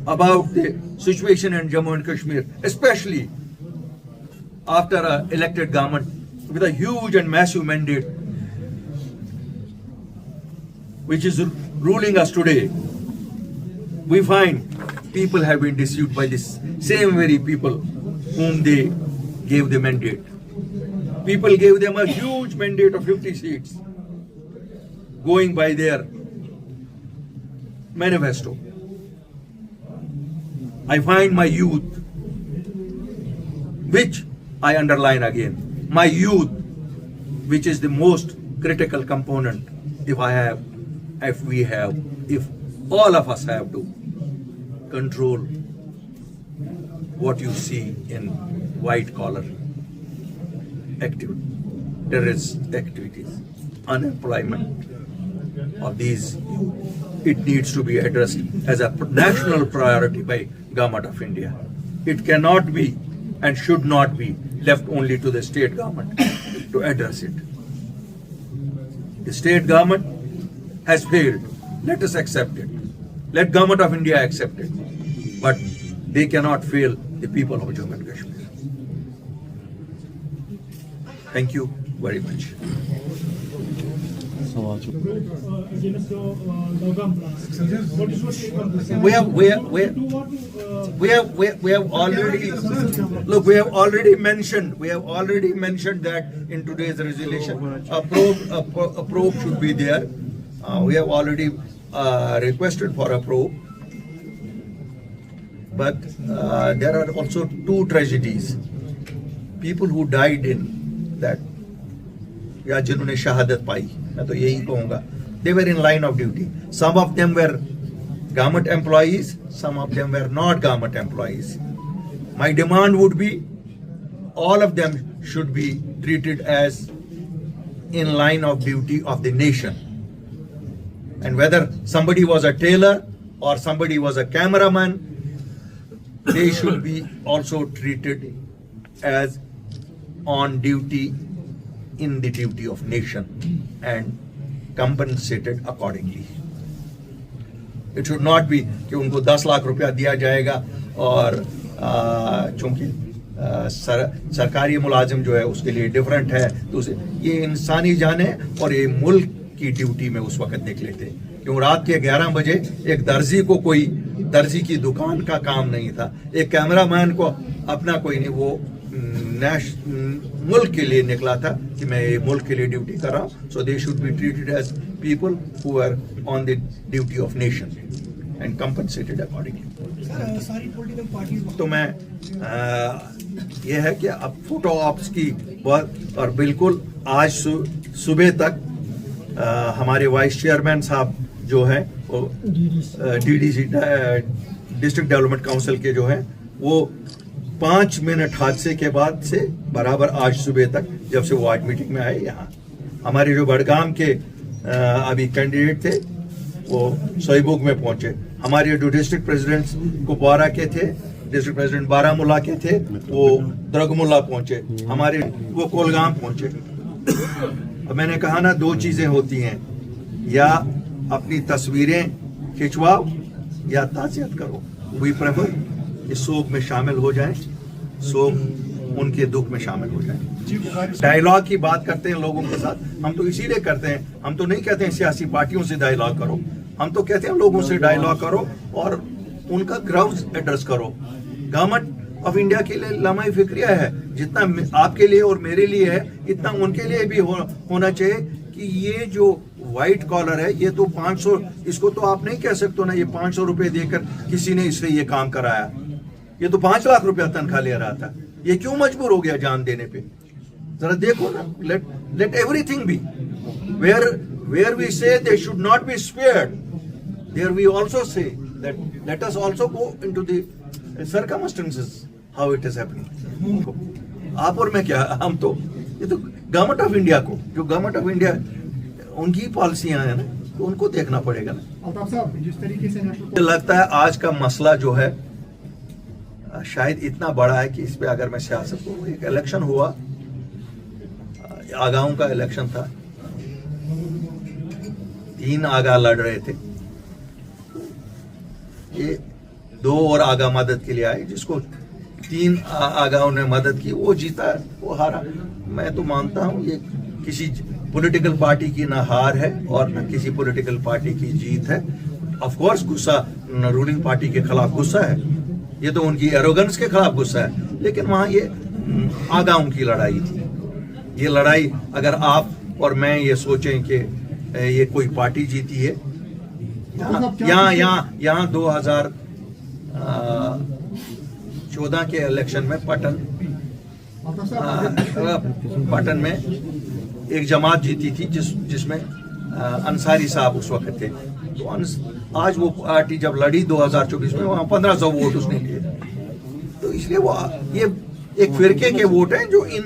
about the situation in Jammu and Kashmir, especially after an elected government with a huge and massive mandate, which is ruling us today. We find people have been deceived by this same very people whom they gave the mandate. People gave them a huge mandate of 50 seats, going by their manifesto. I find my youth, which I underline again, my youth, which is the most critical component. If all of us have to control what you see in white collar activity, terrorist activities, unemployment of these, it needs to be addressed as a national priority by Government of India. It cannot be and should not be left only to the state government to address it. The state government has failed. Let us accept it. Let Government of India accept it. But they cannot fail the people of Jammu and Kashmir. Thank you very much. Against your Navgam plan. What is your take on this? We have already look. We have already mentioned that in today's resolution, a probe should be there. We have already requested for a probe, but there are also two tragedies. People who died in that, या जिन्होंने शहादत पाई, मैं तो यही कहूँगा, they were in line of duty. Some of them were government employees, some of them were not government employees. My demand would be, all of them should be treated as in line of duty of the nation. And whether somebody was a tailor or somebody was a cameraman, they should be also treated as on duty in the duty of nation and compensated accordingly. It should not be कि उनको 10 लाख रुपया दिया जाएगा और चूंकि सरकारी मुलाजिम जो है उसके लिए डिफरेंट है, तो ये इंसानी जान है और ये मुल्क की ड्यूटी में उस वक्त निकले थे। क्यों रात के 11 बजे एक दर्जी को कोई दर्जी की दुकान का काम नहीं था, एक कैमरामैन को अपना कोई नहीं, वो मुल्क के लिए निकला था कि मैं ये मुल्क के लिए ड्यूटी कर रहा हूँ. So they should be treated as people who are on the duty of nation and compensated accordingly. सारी पॉलिटिकल पार्टीज तो मैं ये है कि अब फोटो ऑप्स की बहुत, और बिल्कुल आज सुबह तक हमारे वाइस चेयरमैन साहब जो है वो डीडीसी डिस्ट्रिक्ट डेवलपमेंट काउंसिल के जो है वो 5 मिनट हादसे के बाद से बराबर आज सुबह तक, जब से वो आज मीटिंग में आए यहाँ, हमारे जो बड़गाम के अभी कैंडिडेट थे वो सोईबुग में पहुंचे, हमारे जो डिस्ट्रिक्ट प्रेसिडेंट कुपवारा के थे, डिस्ट्रिक्ट प्रेसिडेंट बारामूला के थे वो द्रगमुल्ला पहुंचे, हमारे वो कोलगाम पहुंचे. अब मैंने कहा ना, 2 चीजें होती हैं, या अपनी तस्वीरें खिंचवाओ या ताज़ियत करो. वी प्रेफर कि शोक में शामिल हो जाएं, शोक उनके दुख में शामिल हो जाएं. डायलॉग की बात करते हैं लोगों के साथ, हम तो इसीलिए करते हैं, हम तो नहीं कहते हैं सियासी पार्टियों से डायलॉग करो, हम तो कहते हैं लोगों से डायलॉग करो और उनका ग्राउंड एड्रेस करो. गवर्नमेंट ऑफ इंडिया के लिए लम्हा फिक्रिया है, जितना आपके लिए और मेरे लिए है इतना उनके लिए भी होना चाहिए कि ये जो व्हाइट कॉलर है ये तो 500, इसको तो आप नहीं कह सकते ना ये 500 रुपए देकर किसी ने इससे ये काम कराया, ये तो 5 लाख रुपया तनख्वाह ले रहा था, ये क्यों मजबूर हो गया जान देने पे? जरा देखो ना. Let everything be where we say they should not be spared, there we also say that let us also go into the circumstances how it is happening. आप और मैं क्या, हम तो ये तो गवर्नमेंट ऑफ इंडिया को, जो गवर्नमेंट ऑफ इंडिया उनकी पॉलिसियां हैं ना, तो उनको देखना पड़ेगा ना. अल्ताफ साहब, जिस तरीके से मुझे लगता है आज का मसला जो है शायद इतना बड़ा है कि इस पे अगर मैं सियासत को, एक इलेक्शन हुआ, आगाओं का इलेक्शन था, 3 आगा लड़ रहे थे, ये 2 और आगा मदद के लिए आए, जिसको 3 आगाओं ने मदद की, वो जीता, वो हारा। मैं तो मानता हूँ ये किसी पॉलिटिकल पार्टी की ना हार है और न किसी पॉलिटिकल पार्टी की जीत है। ऑफ कोर्स गुस्सा रूलिंग पार्टी के खिलाफ गुस्सा है, ये तो उनकी एरोगेंस के खिलाफ गुस्सा है, लेकिन वहां ये आगाओं की लड़ाई थी। ये लड़ाई अगर आप और मैं ये सोचें कि ये कोई पार्टी जीती है, यहाँ 2014 के इलेक्शन में पटन में एक जमात जीती थी, जिसमें अंसारी साहब उस वक्त थे। तो आज वो पार्टी जब लड़ी 2024 में, वहां 1500 वोट उसने लिए। तो इसलिए वो ये एक फिरके के वोट हैं जो इन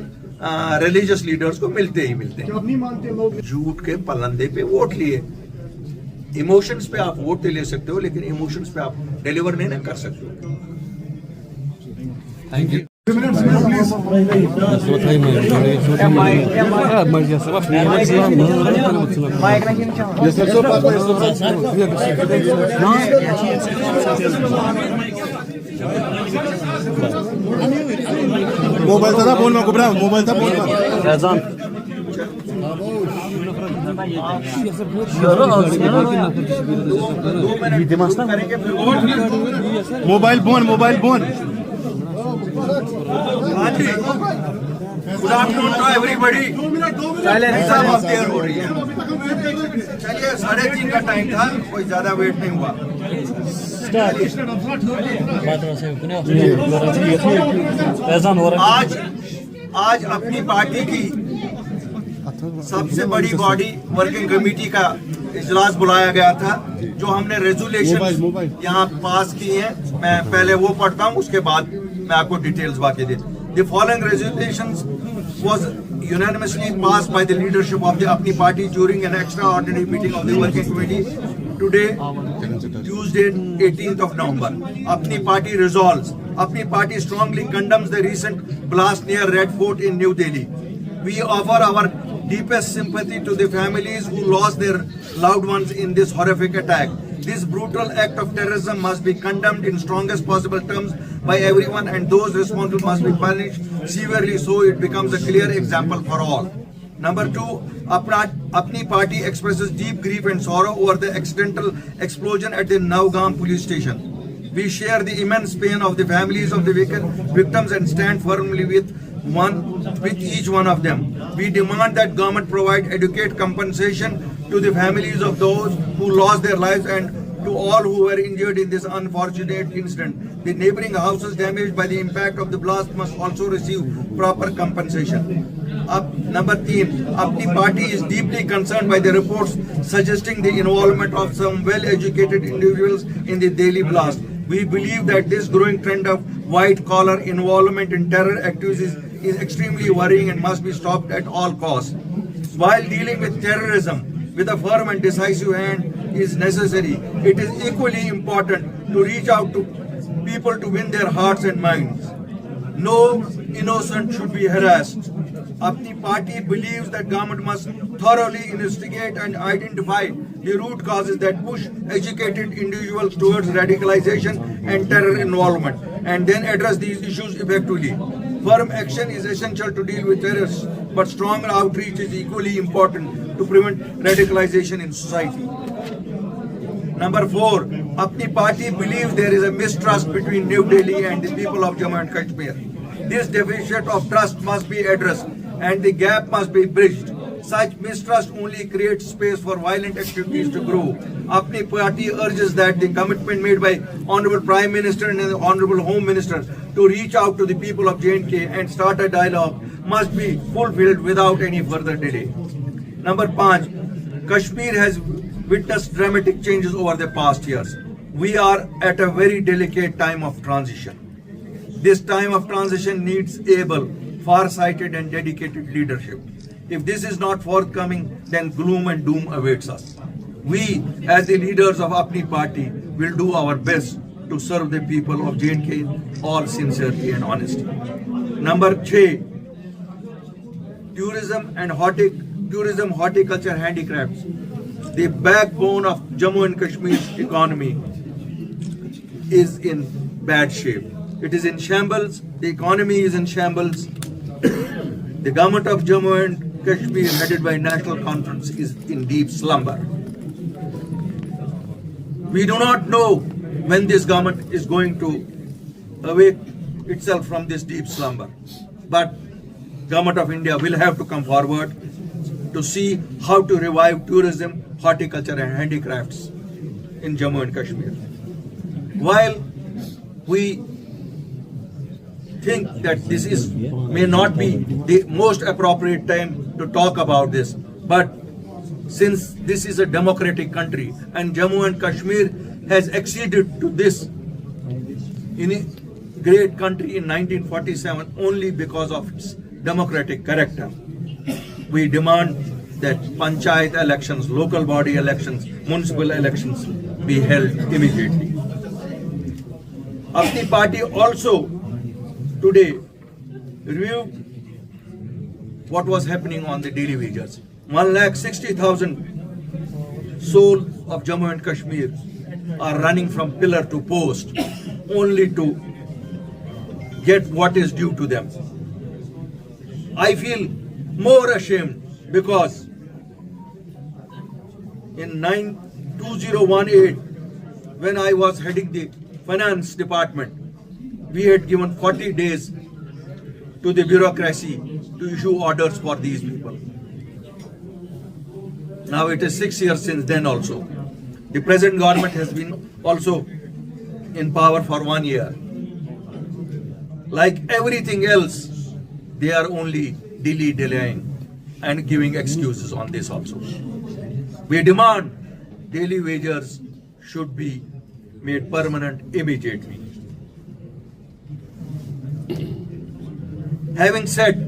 रिलीजियस लीडर्स को मिलते ही मिलते हैं। नहीं मानते लोग, झूठ के पलंदे पे वोट लिए। इमोशंस पे आप वोट ले सकते हो, लेकिन इमोशंस पे आप डिलीवर नहीं कर सकते हो। Thank you. मोबाइल था फोन में कुबरा, मोबाइल था फोन में। Mobile phone, mobile phone. Good afternoon to everybody. Exam of there हो रही है। चलिए 3:30 का टाइम था, कोई ज्यादा वेट नहीं हुआ। आज अपनी पार्टी की सबसे बड़ी बॉडी वर्किंग कमेटी का इजलास बुलाया गया था, जो हमने रेजोल्यूशन यहाँ पास किए हैं। मैं पहले वो पढ़ता हूँ, उसके बाद मैं आपको डिटेल्स बाकी दे। The following resolutions was unanimously passed by the leadership of the Apni party during an extraordinary meeting of the working committee today, Tuesday, 18th of November. Apni party resolves. Apni party strongly condemns the recent blast near Red Fort in New Delhi. We offer our deepest sympathy to the families who lost their loved ones in this horrific attack. This brutal act of terrorism must be condemned in strongest possible terms by everyone, and those responsible must be punished severely so it becomes a clear example for all. Number 2, Apni party expresses deep grief and sorrow over the accidental explosion at the Navgam police station. We share the immense pain of the families of the victims and stand firmly with each one of them. We demand that government provide adequate compensation to the families of those who lost their lives and to all who were injured in this unfortunate incident. The neighboring houses damaged by the impact of the blast must also receive proper compensation. Number 3, Apni party is deeply concerned by the reports suggesting the involvement of some well-educated individuals in the Delhi blast. We believe that this growing trend of white-collar involvement in terror activities is extremely worrying and must be stopped at all costs. While dealing with terrorism with a firm and decisive hand is necessary, it is equally important to reach out to people to win their hearts and minds. No innocent should be harassed. Apni party believes that government must thoroughly investigate and identify the root causes that push educated individuals towards radicalization and terror involvement, and then address these issues effectively. Firm action is essential to deal with terrorists, but strong outreach is equally important to prevent radicalization in society. Number 4, Apni party believes there is a mistrust between New Delhi and the people of Jammu and Kashmir. This deficit of trust must be addressed and the gap must be bridged. Such mistrust only creates space for violent activities to grow. Apni party urges that the commitment made by Honorable Prime Minister and the Honorable Home Minister to reach out to the people of J&K and start a dialogue must be fulfilled without any further delay. Number 5, Kashmir has witnessed dramatic changes over the past years. We are at a very delicate time of transition. This time of transition needs able, far-sighted and dedicated leadership. If this is not forthcoming, then gloom and doom awaits us. We, as the leaders of Apni party, will do our best to serve the people of J&K in all sincerity and honesty. Number 3, tourism, horticulture, handicrafts, the backbone of Jammu and Kashmir's economy. is in bad shape. It is in shambles. The economy is in shambles. The government of Jammu and Kashmir, headed by National Conference, is in deep slumber. We do not know when this government is going to awake itself from this deep slumber. But Government of India will have to come forward to see how to revive tourism, horticulture and handicrafts in Jammu and Kashmir. While we think that this is may not be the most appropriate time to talk about this, but since this is a democratic country and Jammu and Kashmir has acceded to this in a great country in 1947 only because of its democratic character, we demand that panchayat elections, local body elections, municipal elections be held immediately. Apni party also today reviewed what was happening on the daily wages. 1,60,000 souls of Jammu and Kashmir are running from pillar to post only to get what is due to them. I feel more ashamed because in 2018, when I was heading the finance department, we had given 40 days to the bureaucracy to issue orders for these people. Now it is 6 years since then also. The present government has been also in power for 1 year. Like everything else, they are only delaying and giving excuses on this also. We demand daily wages should be made permanent immediately. Having said